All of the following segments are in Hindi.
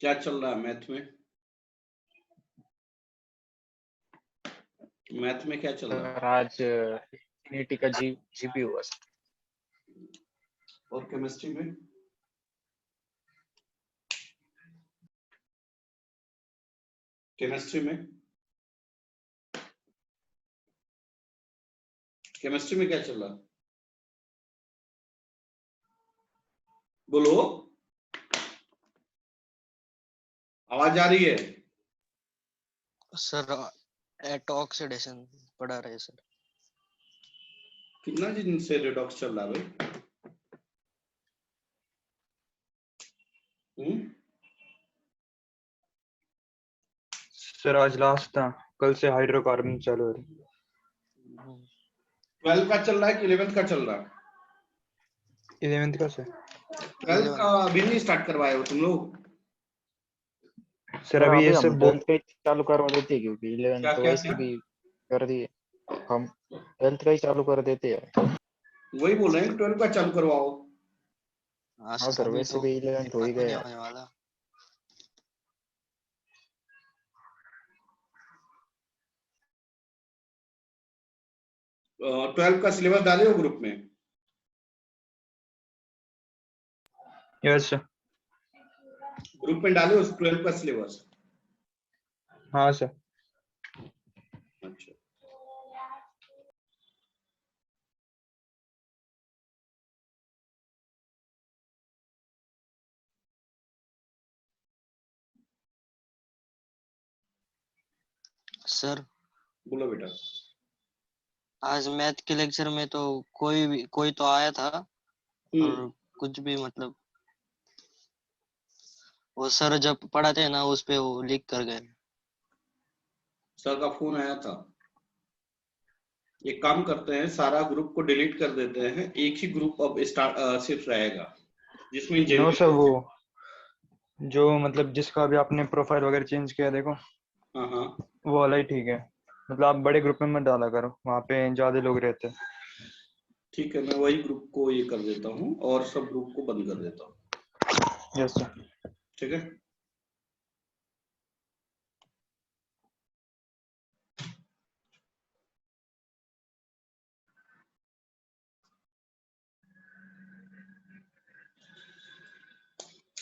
क्या चल रहा है मैथ में? मैथ में क्या चल रहा है? आज इन्फिनिटी का जीपी हुआ सर। और केमिस्ट्री में? केमिस्ट्री में क्या चल रहा है? बोलो, आवाज आ रही है? सर एट ऑक्सीडेशन पढ़ा रहे सर। कितना दिन से रेडॉक्स चल रहा है भाई? सर आज लास्ट था, कल से हाइड्रोकार्बन चालू है। 12 का चल रहा है कि 11th का चल रहा है? 11th का सर। 12th का अभी नहीं स्टार्ट करवाए हो तुम लोग? सर अभी ये सब 12th का चालू करवा देते हैं, क्योंकि 11th तो क्या? वैसे भी कर दिए हम। 12th का ही चालू कर देते हैं। वही बोल रहे हैं 12 का चालू करवाओ। हाँ सर, वैसे भी 11th हो ही गया। वाला 12 का सिलेबस डाले हो ग्रुप में? Yes sir. ग्रुप में डाले हो 12 का सिलेबस? हाँ सर। अच्छा, सर बोलो बेटा। आज मैथ के लेक्चर में तो कोई तो आया था और कुछ भी मतलब वो सर जब पढ़ाते हैं ना उस पे वो लिख कर गए। सर का फोन आया था। एक काम करते हैं, सारा ग्रुप को डिलीट कर देते हैं, एक ही ग्रुप अब सिर्फ रहेगा जिसमें नो सर, वो जो मतलब जिसका भी आपने प्रोफाइल वगैरह चेंज किया देखो, हाँ हाँ वो वाला ही ठीक है। मतलब आप बड़े ग्रुप में मत डाला करो, वहाँ पे ज्यादा लोग रहते हैं। ठीक है, मैं वही ग्रुप को ये कर देता हूँ और सब ग्रुप को बंद कर देता हूँ। Yes sir. ठीक है,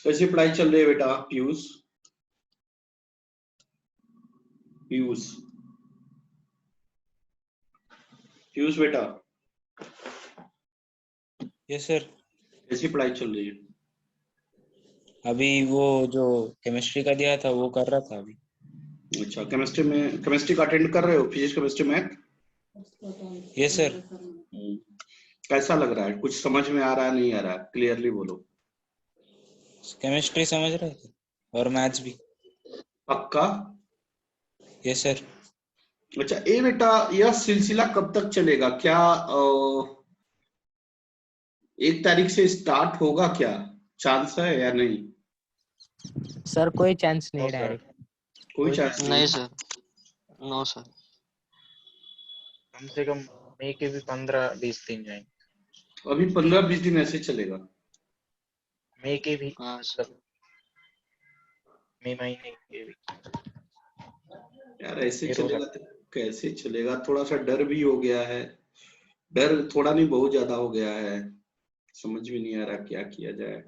कैसी पढ़ाई चल रही है बेटा? पीयूष बेटा, यस सर। कैसी पढ़ाई चल रही है? अभी वो जो केमिस्ट्री का दिया था वो कर रहा था अभी। अच्छा, केमिस्ट्री का अटेंड कर रहे हो? Physics, chemistry, math? Yes sir. कैसा लग रहा है? कुछ समझ में आ रहा है, नहीं आ रहा है? क्लियरली बोलो। केमिस्ट्री समझ रहे थे और मैथ्स भी। पक्का? Yes sir. अच्छा, ए बेटा, यह सिलसिला कब तक चलेगा? क्या 1 तारीख से स्टार्ट होगा? क्या चांस है या नहीं? सर कोई चांस नहीं सर। डायरेक्ट। कोई चांस नहीं सर, नो सर। कम से कम मई के भी 15-20 दिन जाएंगे। अभी 15-20 दिन ऐसे चलेगा? मई के भी, हाँ मतलब मई महीने के भी। यार ऐसे फिर हो चलेगा तो कैसे चलेगा? थोड़ा सा डर भी हो गया है। डर थोड़ा नहीं, बहुत ज्यादा हो गया है। समझ में नहीं आ रहा क्या किया जाए।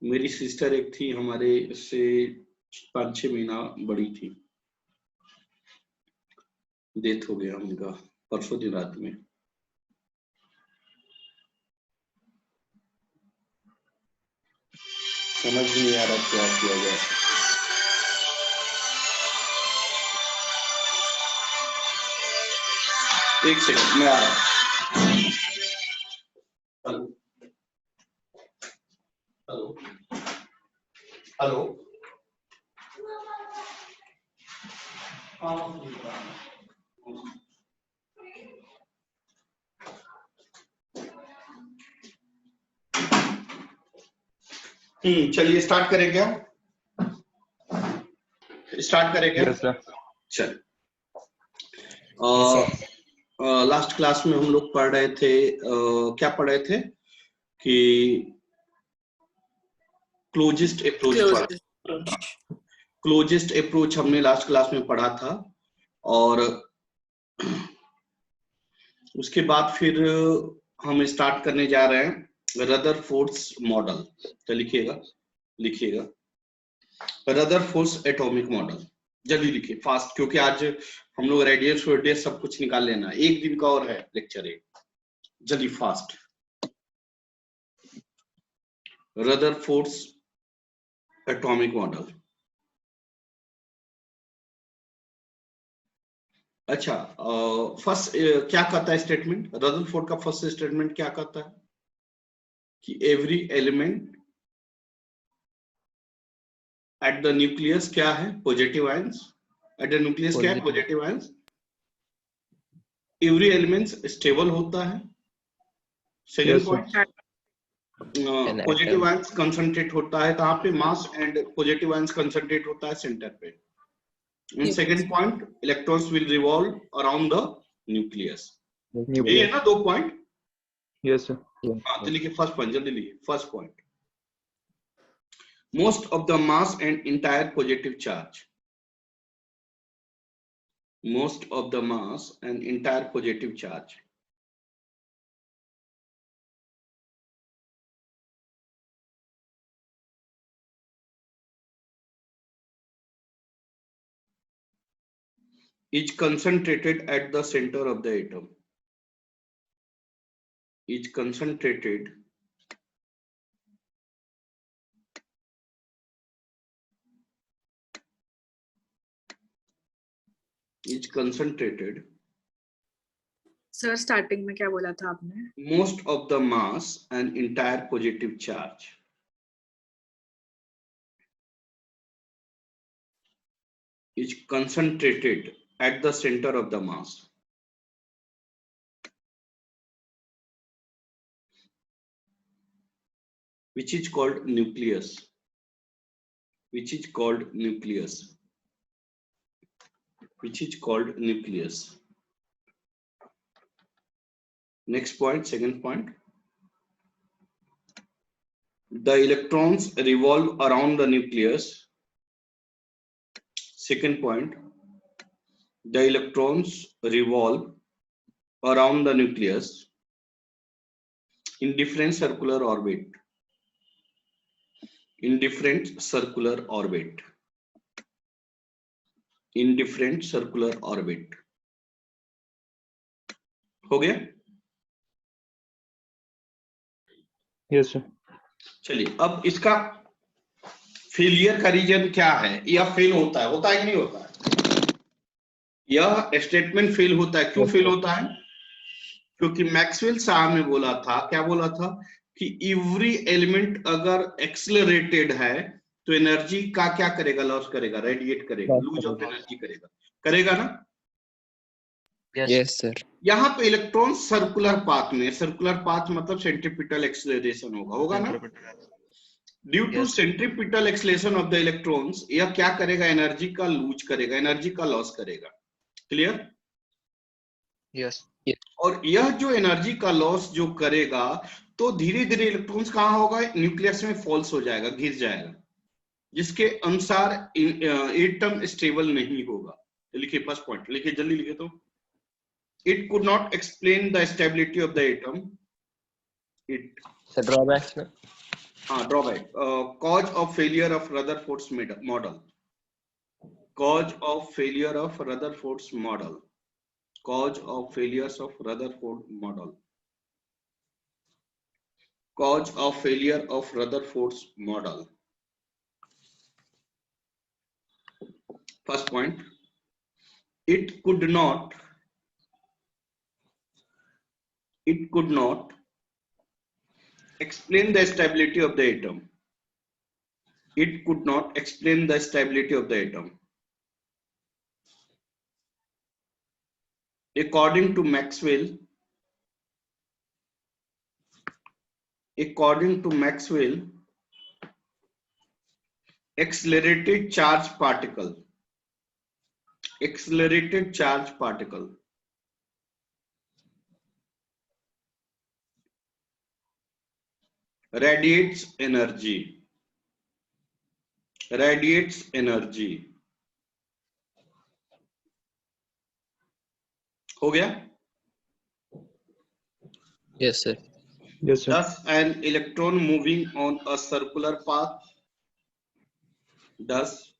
मेरी सिस्टर एक थी, हमारे से 5-6 महीना बड़ी थी, डेथ हो गया उनका परसों दिन रात में। समझ नहीं आ रहा क्या किया जाए। एक सेकंड, मैं आ रहा हूँ। हेलो हेलो चलिए स्टार्ट करें क्या? स्टार्ट करें क्या? Yes sir. चल, लास्ट क्लास में हम लोग पढ़ रहे थे, क्या पढ़ रहे थे कि क्लोजेस्ट अप्रोच क्लोजेस्ट अप्रोच हमने लास्ट क्लास में पढ़ा था, और उसके बाद फिर हम स्टार्ट करने जा रहे हैं रदरफोर्ड्स मॉडल। तो लिखिएगा रदरफोर्ड्स एटॉमिक मॉडल। जल्दी लिखिए फास्ट, क्योंकि आज हम लोग रेडियस सब कुछ निकाल लेना, एक दिन का और है लेक्चर एक। जल्दी फास्ट। Rutherford's atomic model. अच्छा, फर्स्ट क्या कहता है स्टेटमेंट? रदरफोर्ड का फर्स्ट स्टेटमेंट क्या कहता है कि every element at the nucleus क्या है? Positive ions. At the nucleus क्या है? Positive ions. Every element stable होता है। Second point, positive ions concentrate होता है कहाँ पे? Mass and positive ions concentrate होता है सेंटर पे। And second point, electrons will revolve around the nucleus. ये है ना 2 पॉइंट? Yes sir. हाँ, तो लिखिए फर्स्ट पॉइंट, जल्दी लिखिए first point. Most of the mass and entire positive charge. Most of the mass and entire positive charge is concentrated at the center of the atom. Is concentrated sir starting में क्या बोला था आपने? most of the mass and entire positive charge is concentrated at the center of the mass, which is called nucleus. Which is called nucleus. Which is called nucleus. Next point, second point. The electrons revolve around the nucleus. Second point, the electrons revolve around the nucleus in different circular orbit. In different circular orbit. In different circular orbit. हो गया? Yes sir. चलिए, अब इसका फेलियर का रीजन क्या है? यह फेल होता है कि नहीं होता है? यह स्टेटमेंट फेल होता है। क्यों फेल होता है? क्योंकि मैक्सवेल साहब ने बोला था, क्या बोला था कि एवरी एलिमेंट अगर एक्सेलरेटेड है तो एनर्जी का क्या करेगा? लॉस करेगा, रेडिएट करेगा, लूज ऑफ एनर्जी करेगा ना? Yes sir. यहाँ पे इलेक्ट्रॉन सर्कुलर पाथ में, सर्कुलर पाथ मतलब सेंट्रीपिटल एक्सेलरेशन होगा ना? Due to centripetal acceleration of the electrons, यह क्या करेगा? एनर्जी का लूज करेगा, एनर्जी का लॉस करेगा। क्लियर? यस। और यह जो एनर्जी का लॉस जो करेगा, तो धीरे धीरे इलेक्ट्रॉन्स कहाँ होगा? न्यूक्लियस में फॉल्स हो जाएगा, गिर जाएगा, जिसके अनुसार एटम स्टेबल नहीं होगा। तो लिखिए फर्स्ट पॉइंट, लिखिए जल्दी लिखिए। तो it could not explain the stability of the atom. It drawbacks में। हाँ, drawback. Cause of failure of Rutherford's model. Cause of failure of Rutherford's model. Cause of failures of Rutherford model. Cause of failure of Rutherford's model. First point, it could not explain the stability of the atom. It could not explain the stability of the atom. According to Maxwell, accelerated charge particle radiates energy radiates energy. हो गया? Yes, sir. Yes, sir. Thus, an electron moving on a circular path. Thus,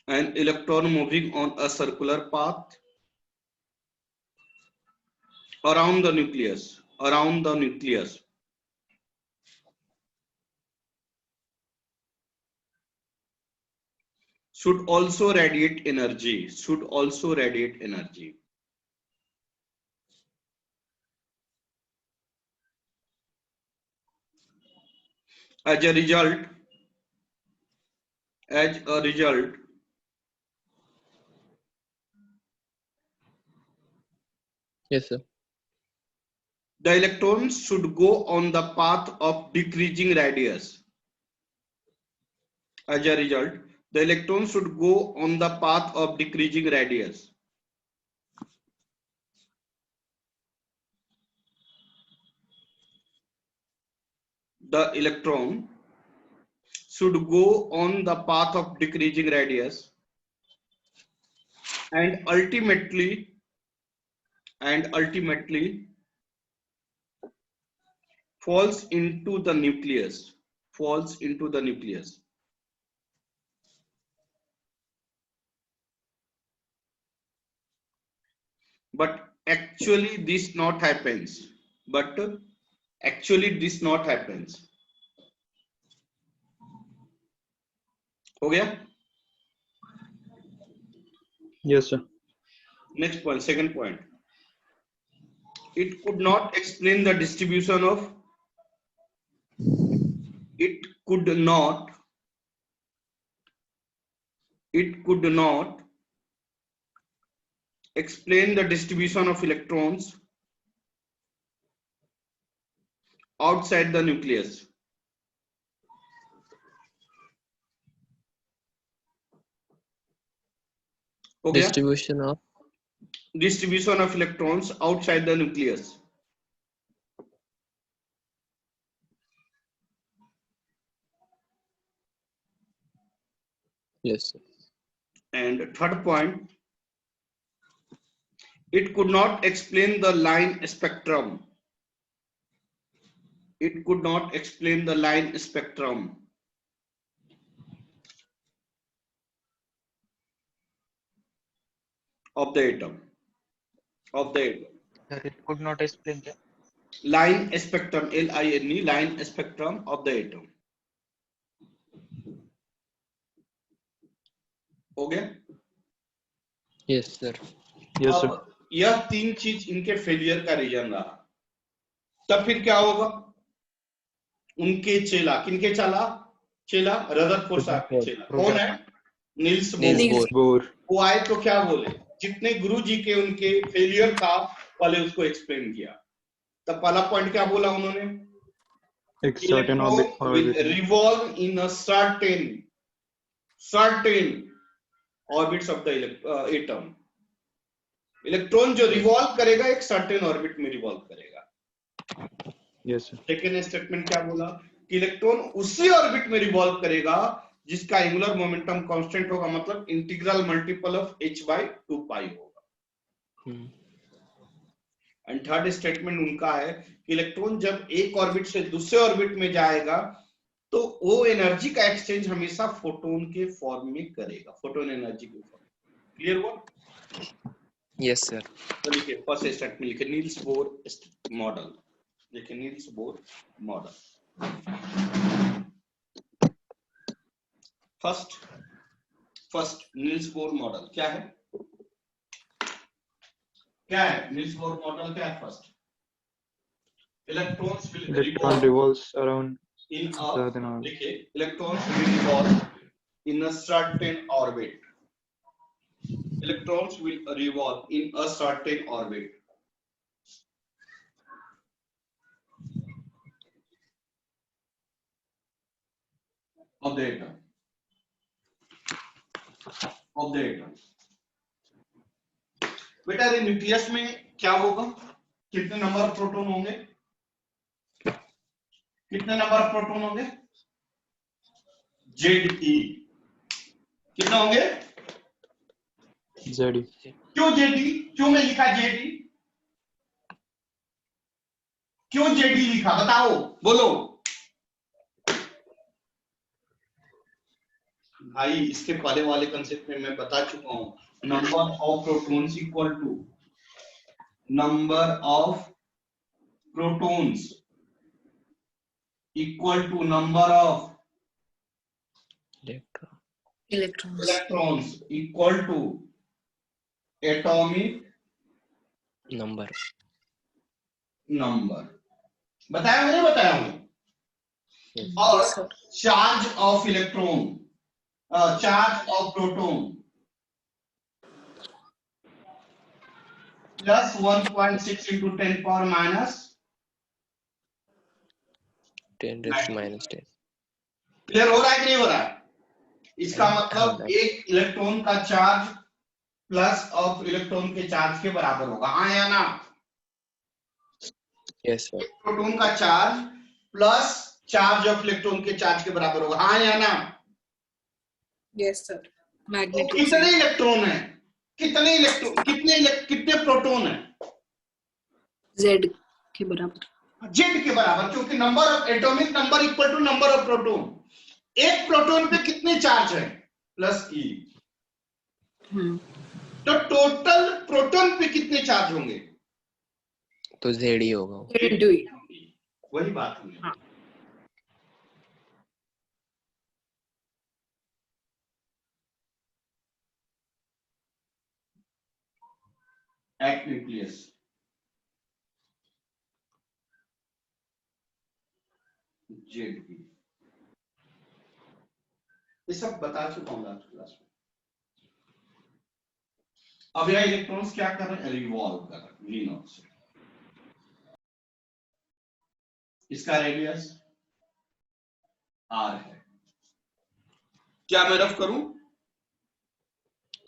an electron moving on a circular path around the nucleus. Around the nucleus. Should also radiate energy. Should also radiate energy. As a result, Yes, sir. the electrons should go on the path of decreasing radius. As a result, the electrons should go on the path of decreasing radius. The electron should go on the path of decreasing radius and ultimately falls into the nucleus. Falls into the nucleus. But actually this not happens. हो गया? Yes, sir. Next point, second point. It could not explain the distribution of. It could not explain the distribution of electrons outside the nucleus. Okay? Distribution of electrons outside the nucleus. Yes, sir. And third point, it could not explain the line spectrum. It could not explain the line spectrum of the atom. Sir, it could not explain that. Line spectrum, L-I-N-E, line spectrum of the atom. हो गया? Yes, sir. Yes, sir. अब यह तीन चीज इनके फेलियर का रीजन रहा. तब फिर क्या होगा? उनके चेला, किनके चेला रदरफोर्ड साहब के चेला. कौन है? Niels Bohr. वो आए तो क्या बोले? जितने गुरुजी के उनके फेलियर था पहले उसको एक्सप्लेन किया. तब पहला पॉइंट क्या बोला उन्होंने? एक certain orbit will revolve in a certain orbits of the atom. Electron जो रिवॉल्व करेगा एक सर्टेन ऑर्बिट में रिवॉल्व करेगा. Yes, sir. सेकेंड स्टेटमेंट क्या बोला? कि इलेक्ट्रॉन उसी ऑर्बिट में रिवॉल्व करेगा जिसका एंगुलर मोमेंटम कांस्टेंट होगा, मतलब इंटीग्रल मल्टीपल ऑफ h/2π होगा. एंड थर्ड स्टेटमेंट उनका है कि इलेक्ट्रॉन जब एक ऑर्बिट से दूसरे ऑर्बिट में जाएगा तो वो एनर्जी का एक्सचेंज हमेशा फोटोन के फॉर्म में करेगा, फोटोन एनर्जी के फॉर्म. क्लियर हुआ? Yes, sir. तो लिखिए फर्स्ट स्टेटमेंट, लिखिए नील्स बोर मॉडल. देखिए Niels Bohr model. First Niels Bohr model क्या है? नील्स बोर मॉडल क्या है? First, electrons will Electron revolves around in certain a, orbit. देखिए electrons will revolve in a certain orbit. Electrons will revolve in a certain orbit. Of the atom. बेटा ये न्यूक्लियस में क्या होगा? कितने नंबर ऑफ प्रोटॉन होंगे? ZE कितना होंगे? ZE क्यों ZE? क्यों मैं लिखा ZE? क्यों ZE लिखा बताओ, बोलो भाई। इसके पहले वाले कंसेप्ट में मैं बता चुका हूं, number of protons equal to number of protons equal to number of electrons electrons equal to atomic number number. बताया मैंने, बताया हूं। और Yes, sir. Charge of electron, charge of proton plus 1.6 into 10 power minus 10 raised to minus 10 clear हो रहा है कि नहीं हो रहा है? इसका मतलब एक इलेक्ट्रॉन का चार्ज प्लस ऑफ इलेक्ट्रॉन के चार्ज के बराबर होगा, हाँ या ना? yes sir प्रोटॉन का charge plus charge of electron के चार्ज के बराबर होगा, हाँ या ना? Yes, sir. तो Magnetic. कितने इलेक्ट्रॉन है? कितने इलेक्ट्रॉन, कितने प्रोटॉन है? Z के बराबर. जेड के बराबर, क्योंकि number of atomic number equal to number of proton. एक प्रोटॉन पे कितने चार्ज है? Plus E. तो टोटल प्रोटॉन पे कितने चार्ज होंगे? तो ZE होगा वो। Into E. वही बात हुई। हाँ। एक्ट न्यूक्लियस जेड, ये सब बता चुका हूं लास्ट क्लास में। अब यह इलेक्ट्रॉन्स क्या कर रहे हैं? रिवॉल्व कर रहे हैं वी नॉट से। इसका रेडियस आर है। क्या मैं रफ करूं?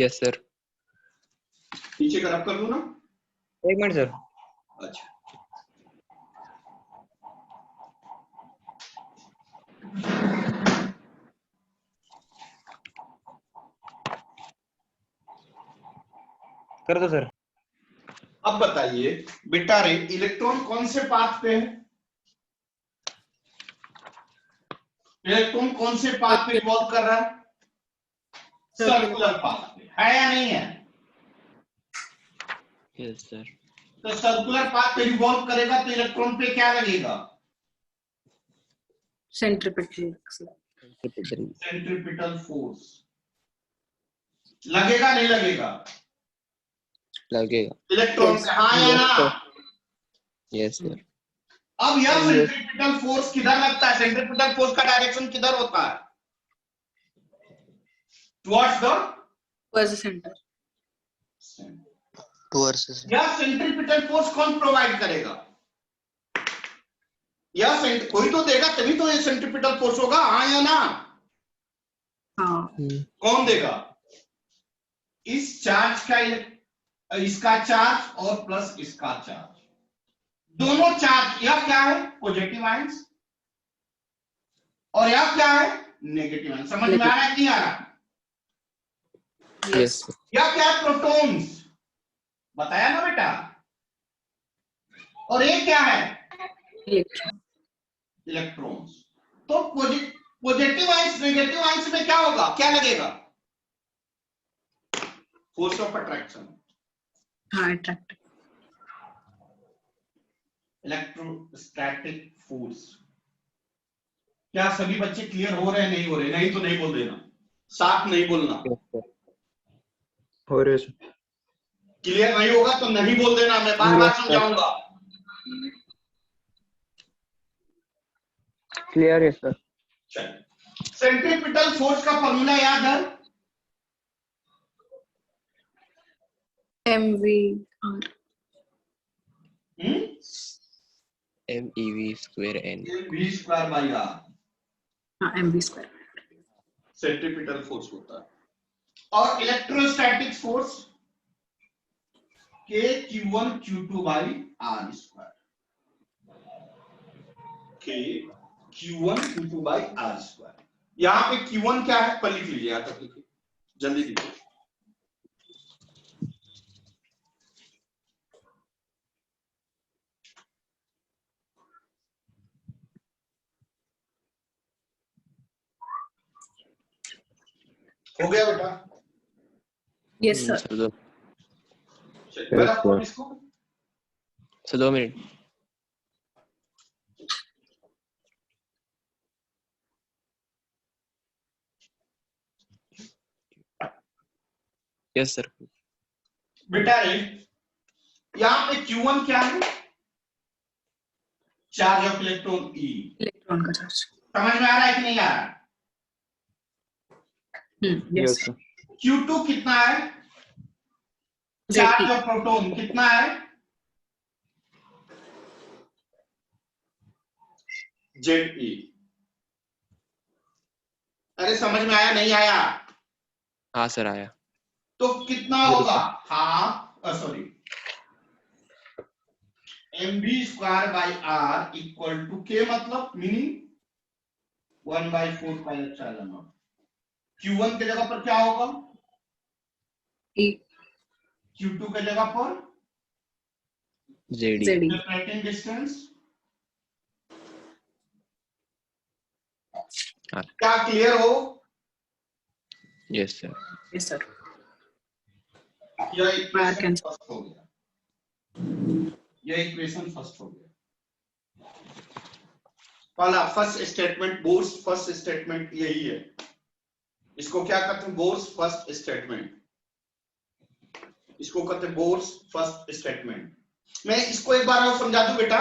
yes sir नीचे का रफ कर लूं ना? एक मिनट सर। अच्छा, कर दो सर। अब बताइए बेटा रे, इलेक्ट्रॉन कौन से पाथ पे है? इलेक्ट्रॉन कौन से पाथ पे रिवॉल्व कर रहा है? सर्कुलर पाथ पे है या नहीं है? yes sir तो सर्कुलर पाथ पे रिवॉल्व करेगा तो इलेक्ट्रॉन पे क्या लगेगा? Centripetal. सेंट्रीपिटल फोर्स लगेगा, नहीं लगेगा? लगेगा इलेक्ट्रॉन पे, हाँ या ना? yes sir अब यह सेंट्रीपिटल फोर्स किधर लगता है? सेंट्रीपिटल फोर्स का डायरेक्शन किधर होता है? Towards the Was the center. towards the यह सेंट्रीपिटल फोर्स कौन प्रोवाइड करेगा? यह कोई तो देगा, तभी तो ये सेंट्रीपिटल फोर्स होगा, हाँ या ना? हाँ. कौन देगा? इस चार्ज का, इसका चार्ज और प्लस इसका चार्ज, दोनों चार्ज। यह क्या है? पॉजिटिव आयंस, और यह क्या है? Negative ions. समझ में आ रहा है कि नहीं आ रहा? yes sir यह क्या है? प्रोटॉन्स। बताया ना बेटा? और ये क्या है? Electron. इलेक्ट्रॉन्स। तो पॉजिटिव आयंस नेगेटिव आयंस में क्या होगा? क्या लगेगा? फोर्स ऑफ अट्रैक्शन, हाँ, attract. Electrostatic force. क्या सभी बच्चे क्लियर हो रहे हैं? नहीं हो रहे? नहीं तो नहीं बोल देना, साफ नहीं बोलना। yes sir हो रहे सर। क्लियर नहीं होगा तो नहीं बोल देना, मैं बार बार समझाऊंगा। क्लियर है सर। चलिए, सेंट्रीपिटल फोर्स का फॉर्मूला याद है? MVR. MEV square N v square by R हाँ, MV square. सेंट्रीपिटल फोर्स होता है। और electrostatic force K Q1 Q2 by R square, K Q1 Q2 by R square. यहाँ पे Q1 क्या है, पर लिख लीजिए, यहाँ तक लिखिए, जल्दी लिखिए। हो गया बेटा? Yes sir. सर दो मैं रखता हूँ इसको। Sir 2 minute. Yes sir. बेटा यहाँ पे Q1 क्या है, charge of electron E। Electron का चार्ज। समझ में आ रहा है कि नहीं आ रहा? Yes yes sir. Sir. Q2 कितना है, चार्ज ऑफ प्रोटॉन कितना है, ZE। अरे समझ में आया नहीं आया? हाँ सर आया। तो कितना होगा, half sorry mv² equal to के, मतलब मीनिंग 1/4πε0। Q1 के जगह पर क्या होगा, E Q2 के जगह पर जेडी। ZE। Separating distance. हाँ। क्या क्लियर हो? Yes sir. Yes sir. यह इक्वेशन फर्स्ट हो गया, यह इक्वेशन फर्स्ट हो गया। पहला first statement, Bohr's first statement यही है। इसको क्या कहते हैं, बोर्स फर्स्ट स्टेटमेंट। इसको कहते हैं बोर्स फर्स्ट स्टेटमेंट। मैं इसको एक बार और समझा दूं बेटा,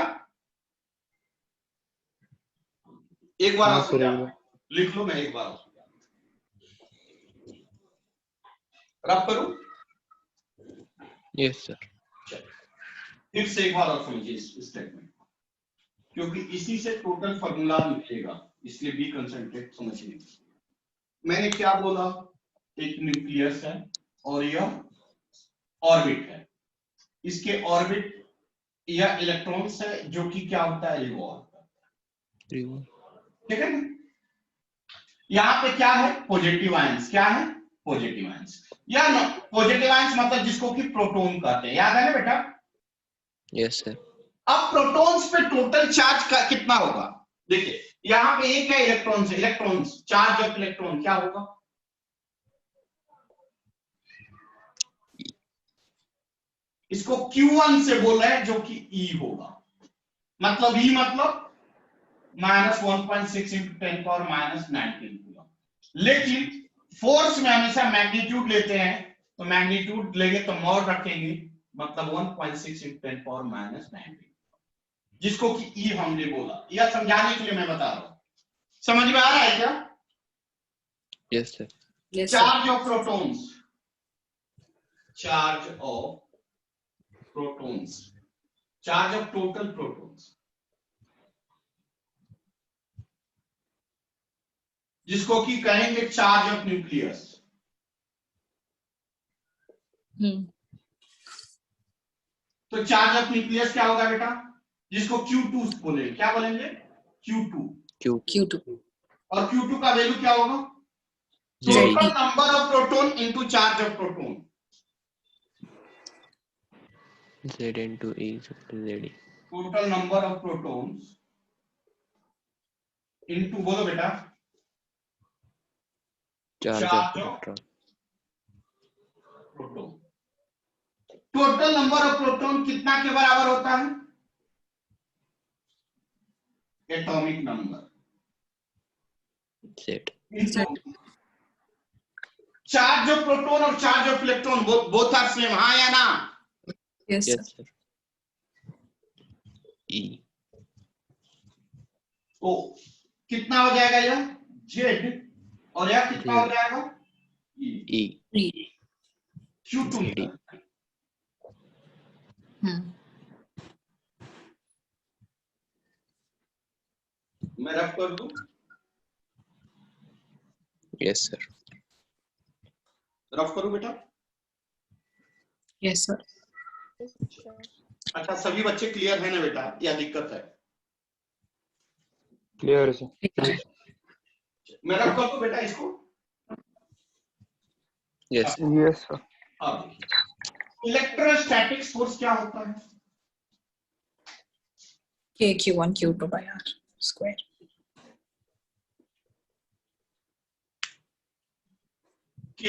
एक बार हाँ और सर, समझा, एक बार। लिख लो, मैं एक बार और समझा, रब करूं? Yes sir. फिर से एक बार और समझिए इस स्टेटमेंट, क्योंकि इसी से टोटल फॉर्मूला निकलेगा, इसलिए बी कंसंट्रेट समझिए। मैंने क्या बोला, एक न्यूक्लियस है और यह ऑर्बिट है। इसके ऑर्बिट या इलेक्ट्रॉन्स है, जो कि क्या होता है, रिवॉल्व। ठीक है, यहाँ पे क्या है, पॉजिटिव आयंस। क्या है, पॉजिटिव आयंस। या पॉजिटिव आयंस मतलब जिसको कि प्रोटॉन कहते हैं, याद है ना बेटा? Yes sir. अब प्रोटॉन्स पे टोटल चार्ज का कितना होगा, देखिए यहाँ पे एक है electrons, electrons, charge of electron क्या होगा, इसको Q1 से बोल रहे हैं, जो कि E होगा। मतलब E मतलब -1.6 × 10⁻⁻19 कूलम। लेकिन फोर्स में हमेशा मैग्नीट्यूड लेते हैं, तो मैग्नीट्यूड लेंगे तो मॉड रखेंगे, मतलब 1.6 × 10⁻⁹, जिसको कि E हमने बोला। यह समझाने के लिए मैं बता रहा हूं, समझ में आ रहा है क्या? Yes sir. Yes sir. Charge of protons, charge of protons, charge of total protons, जिसको कि कहेंगे चार्ज ऑफ न्यूक्लियस। तो चार्ज ऑफ न्यूक्लियस क्या होगा बेटा, जिसको Q2 बोलेंगे, क्या बोलेंगे, Q2। Q2। और Q2 का वैल्यू क्या होगा, total number of proton into charge of proton. Z into E ZD। Total number of protons into, बोलो बेटा, charge of electron. Proton. Total number of proton कितना के बराबर होता है, atomic number. Z। Charge of proton और charge of electron both are same, हाँ या ना? Yes yes sir. Sir. E। तो कितना हो जाएगा यह, Z, और यह कितना हो जाएगा, E। Q2 निकल। मैं रफ कर दूं? Yes sir. रफ करूं बेटा? Yes sir. अच्छा, सभी बच्चे क्लियर है ना बेटा, या दिक्कत है? क्लियर है सर। मैं रब कर दूं बेटा इसको? Yes. Yes sir. अब इलेक्ट्रोस्टैटिक फोर्स क्या होता है? K Q1 Q2 by R square. K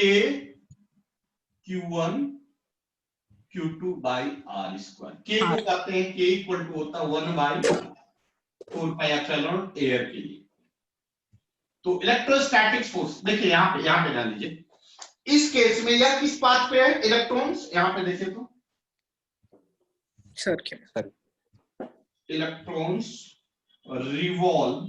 Q1 Q2 by R square. K को कहते हैं K इक्वल टू होता है 1 by 4 पाई एप्सिलॉन एयर के लिए। तो इलेक्ट्रोस्टैटिक फोर्स देखिए यहाँ पे ध्यान दीजिए, इस केस में यह किस पाथ पे है इलेक्ट्रॉन्स? यहाँ पे देखें तो Circular. इलेक्ट्रॉन्स रिवॉल्व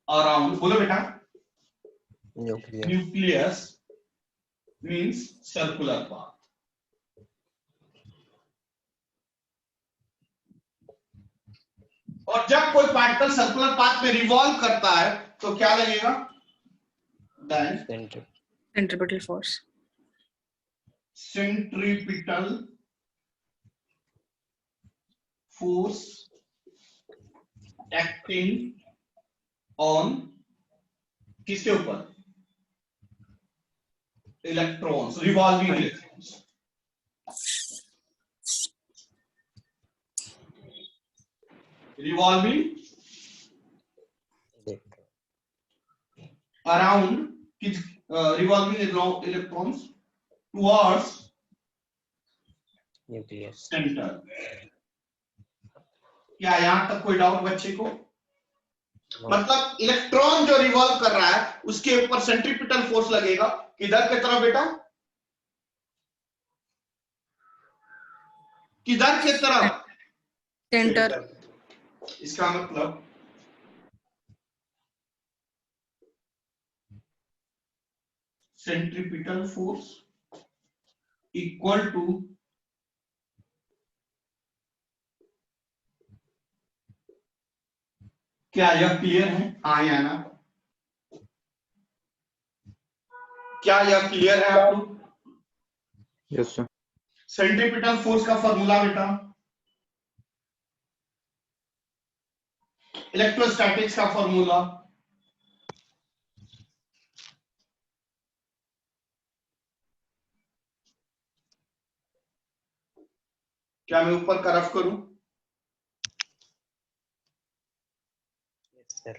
अराउंड बोलो बेटा, Nucleus. Nucleus means circular path. और जब कोई पार्टिकल सर्कुलर पाथ में रिवॉल्व करता है तो क्या लगेगा? Then Center. Centripetal force. Centripetal force acting on किसके ऊपर? Electrons, revolving electrons. Revolving around revolving electrons towards Nucleus. center। क्या यहां तक कोई डाउट बच्चे को? मतलब इलेक्ट्रॉन जो रिवॉल्व कर रहा है उसके ऊपर सेंट्रीपिटल फोर्स लगेगा किधर की तरफ बेटा? किधर की तरफ? Center. इसका मतलब सेंट्रीपिटल फोर्स इक्वल टू क्या यह क्लियर है? हाँ या ना? क्या यह क्लियर है आप लोग? Yes sir. सेंट्रीपिटल फोर्स का फॉर्मूला बेटा, इलेक्ट्रोस्टैटिक्स का फॉर्मूला क्या मैं ऊपर का रफ करूं? Yes, sir.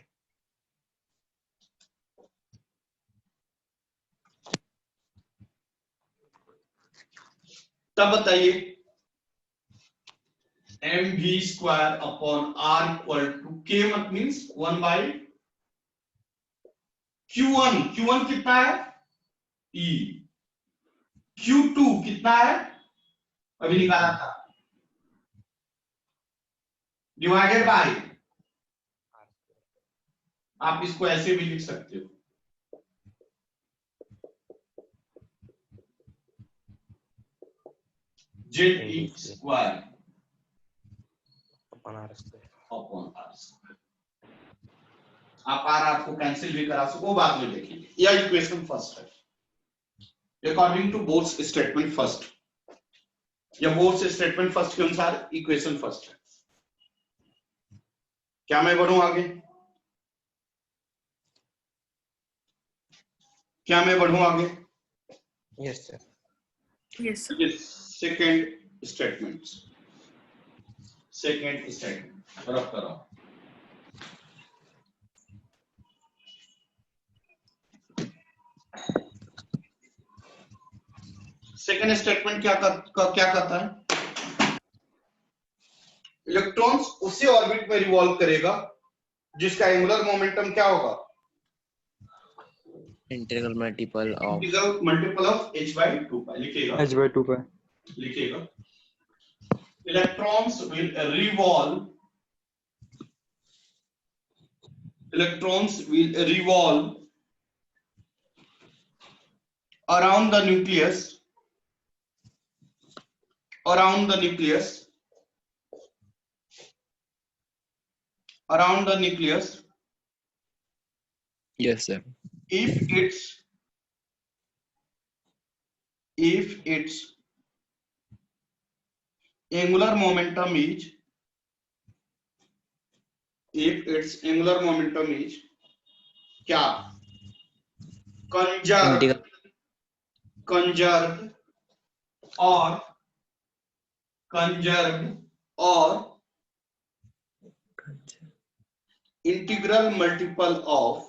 तब बताइए mv square upon r equal to k मत मीन्स 1 बाई q1 कितना है? e q2 कितना है? अभी निकाला था, डिवाइडेड बाय, आप इसको ऐसे भी लिख सकते हो, ZE स्क्वायर Upon R square. Upon r square. आप r को कैंसिल भी करा सको, बाद में देखेंगे। यह इक्वेशन फर्स्ट है according to Bohr's statement first, या बोर्ड्स स्टेटमेंट फर्स्ट के अनुसार इक्वेशन फर्स्ट है। क्या मैं बढ़ूं आगे? क्या मैं बढ़ूं आगे? Yes, sir. Yes, sir. Second statement रख करो। सेकेंड स्टेटमेंट क्या करता है? इलेक्ट्रॉन्स उसी ऑर्बिट में रिवॉल्व करेगा जिसका एंगुलर मोमेंटम क्या होगा? Integral multiple of h/2 पाई लिखेगा, h/2 पे लिखेगा electrons will revolve around the nucleus Yes, sir. if its angular momentum is if its angular momentum is क्या conserved or integral multiple of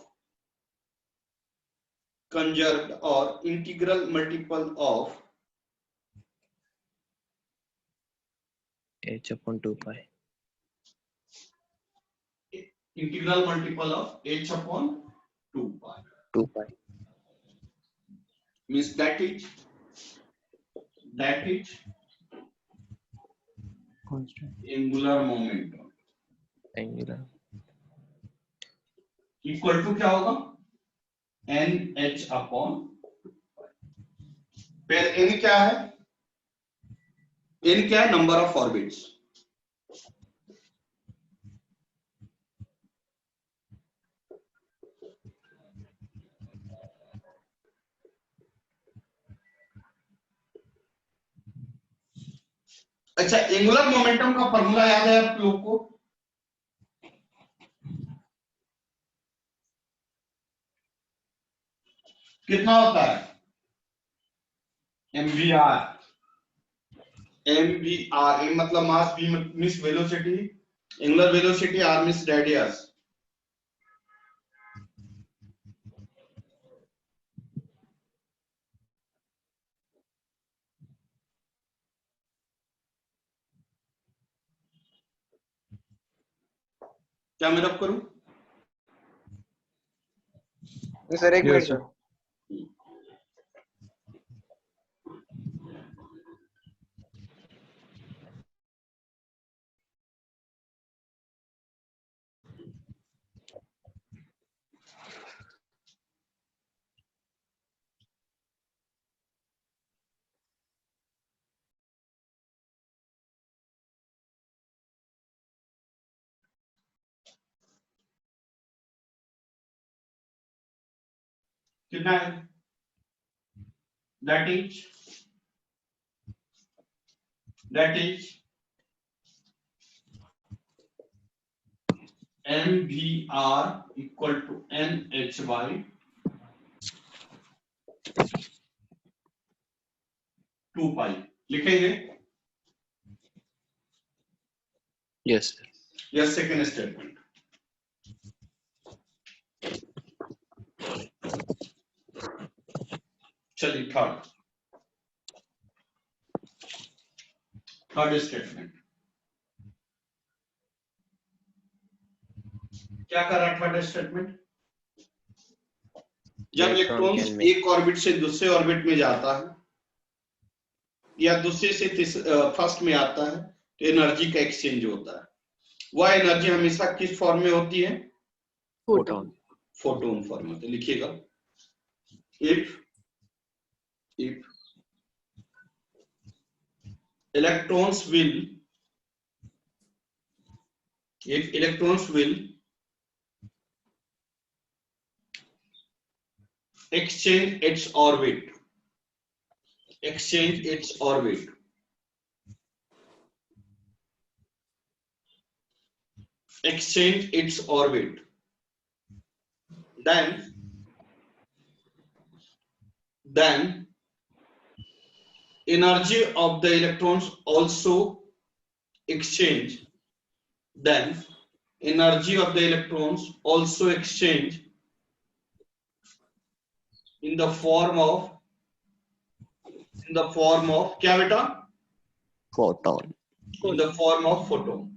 conserved or integral multiple of h upon 2 pi. integral multiple of h upon 2 pi. 2 pi. Means that is constant. angular momentum Angular. Equal to क्या होगा NH अपॉन फिर n क्या है नंबर ऑफ ऑर्बिट्स अच्छा एंगुलर मोमेंटम का फॉर्मूला याद है आप लोग को कितना होता है mvr m मतलब मास v means velocity angular velocity r means radius क्या मैं रब करूं सर एक मिनट sir. सर कितना है that is mvr equal to nh by 2 pi लिखेंगे Yes, sir. Yes second statement चलिए थर्ड स्टेटमेंट क्या कर रहा है थर्ड स्टेटमेंट जब इलेक्ट्रॉन एक ऑर्बिट से दूसरे ऑर्बिट में जाता है या दूसरे से फर्स्ट में आता है तो एनर्जी का एक्सचेंज होता है वह एनर्जी हमेशा किस फॉर्म में होती है Photon. फोटोन फॉर्म में तो लिखिएगा if electrons will exchange its orbit then energy of the electrons also exchange in the form of क्या बेटा Photon. in the form of photon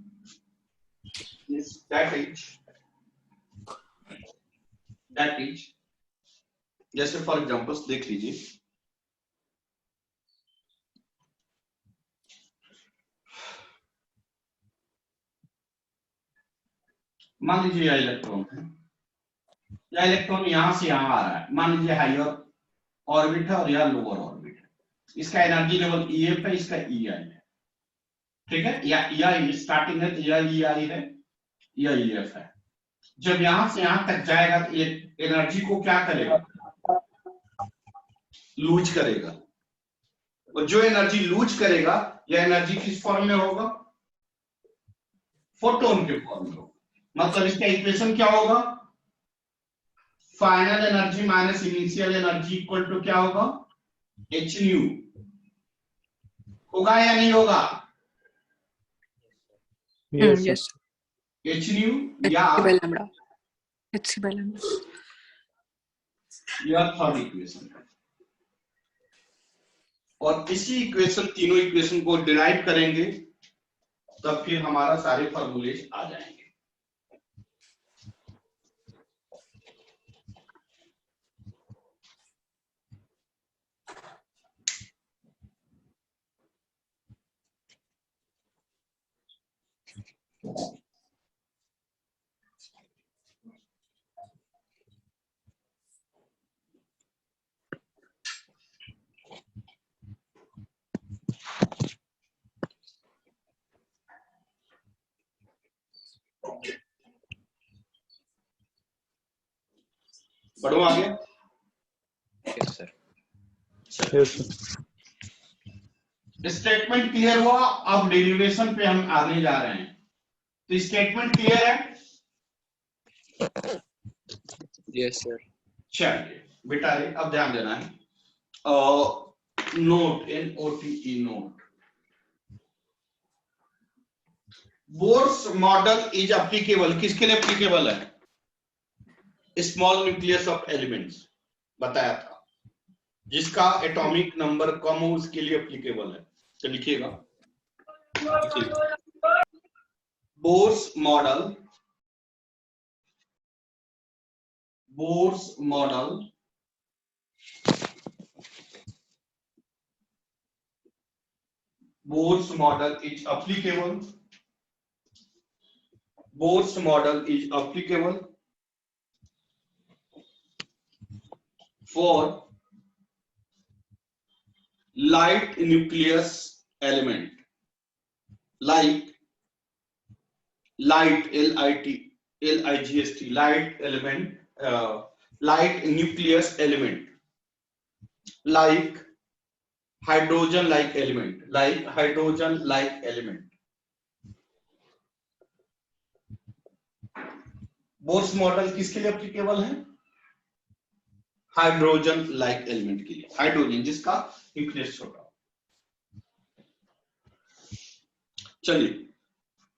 that is जैसे फॉर एग्जांपल्स देख लीजिए मान लीजिए यह इलेक्ट्रॉन है यह इलेक्ट्रॉन यहां से यहां आ रहा है मान लीजिए हायर ऑर्बिट है और यह लोअर ऑर्बिट है इसका एनर्जी लेवल EF है इसका EI है ठीक है या EI स्टार्टिंग है तो यह EI है यह EF है जब यहां से यहां तक जाएगा तो एनर्जी को क्या करेगा लूज करेगा और जो एनर्जी लूज करेगा यह एनर्जी किस फॉर्म में होगा फोटोन के फॉर्म में होगा मतलब इसका इक्वेशन क्या होगा, final energy minus initial energy equal to क्या होगा, एच न्यू। होगा या नहीं होगा, Yes. एच न्यू या H by lambda. H by lambda. यह थर्ड इक्वेशन है। और इसी इक्वेशन, तीनों इक्वेशन को डिराइव करेंगे तब फिर हमारा सारे फॉर्मूले आ जाएंगे। पढ़ो आगे। Yes, sir. Yes, sir. Statement clear हुआ, अब डेरिवेशन पे हम आगे जा रहे हैं। तो स्टेटमेंट क्लियर है? Yes, sir. चलिए बेटा रे, अब ध्यान देना है। Note, NOTE note, Bohr's model is applicable, किसके लिए एप्लीकेबल है? स्मॉल न्यूक्लियस ऑफ एलिमेंट्स बताया था, जिसका एटॉमिक नंबर कम हो उसके लिए एप्लीकेबल है। तो लिखिएगा, Bohr's model, Bohr's model Bohr's model is applicable. Bohr's model is applicable for light nucleus element, like light, LIGST, light element, light nucleus element, like hydrogen like element, like hydrogen like element. Bohr's model किसके लिए एप्लीकेबल है? हाइड्रोजन लाइक एलिमेंट के लिए, हाइड्रोजन जिसका न्यूक्लियस छोटा हो। चलिए,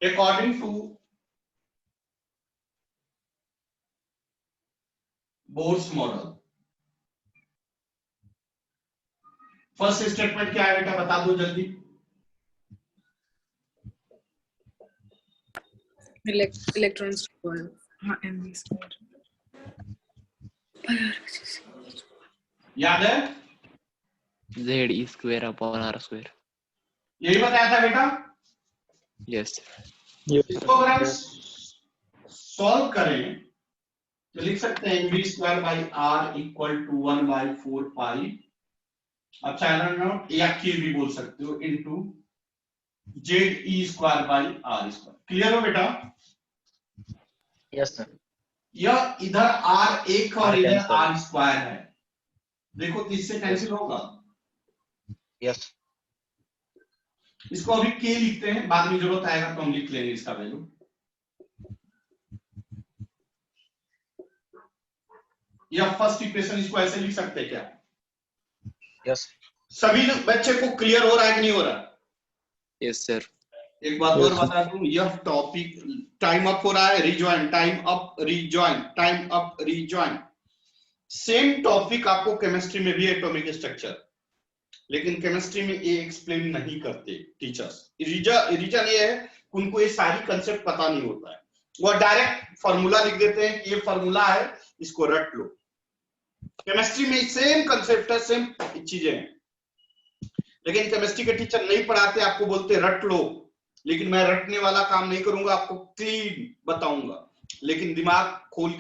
according to Bohr's model, first statement क्या है बेटा, बता दो जल्दी। Electrons equal mv square. याद है? Z E square upon R square. यही बताया था बेटा। Yes. Yes, इसको अगर हम sir. सॉल्व करें तो लिख सकते हैं mv square by r equal to 1/4 pi epsilon nought, या k भी बोल सकते हो, into ZE square by r square. Clear हो बेटा? Yes sir. यह इधर r एक और इधर cancel. r स्क्वायर है, देखो तो इससे कैंसिल होगा। यस इसको अभी k लिखते हैं, बाद में जरूरत आएगा तो हम लिख लेंगे इसका वैल्यू। या फर्स्ट इक्वेशन इसको ऐसे लिख सकते हैं क्या? यस सभी बच्चे को क्लियर हो रहा है कि नहीं हो रहा? Yes, sir. एक बात Yes, और sir. बता दूं, यह टॉपिक टाइम अप हो रहा है, rejoin, time up rejoin, time up rejoin. Same topic आपको केमिस्ट्री में भी, एटॉमिक स्ट्रक्चर, लेकिन केमिस्ट्री में ये एक्सप्लेन नहीं करते टीचर्स। रीजन ये है, उनको ये सारी कंसेप्ट पता नहीं होता है, वो डायरेक्ट फार्मूला लिख देते हैं कि ये फार्मूला है, इसको रट लो। केमिस्ट्री में सेम कंसेप्ट है, सेम चीजें हैं, लेकिन केमिस्ट्री के टीचर नहीं पढ़ाते, आपको बोलते रट लो। लेकिन मैं रटने वाला काम नहीं करूंगा, आपको क्लीन बताऊंगा, लेकिन दिमाग खोल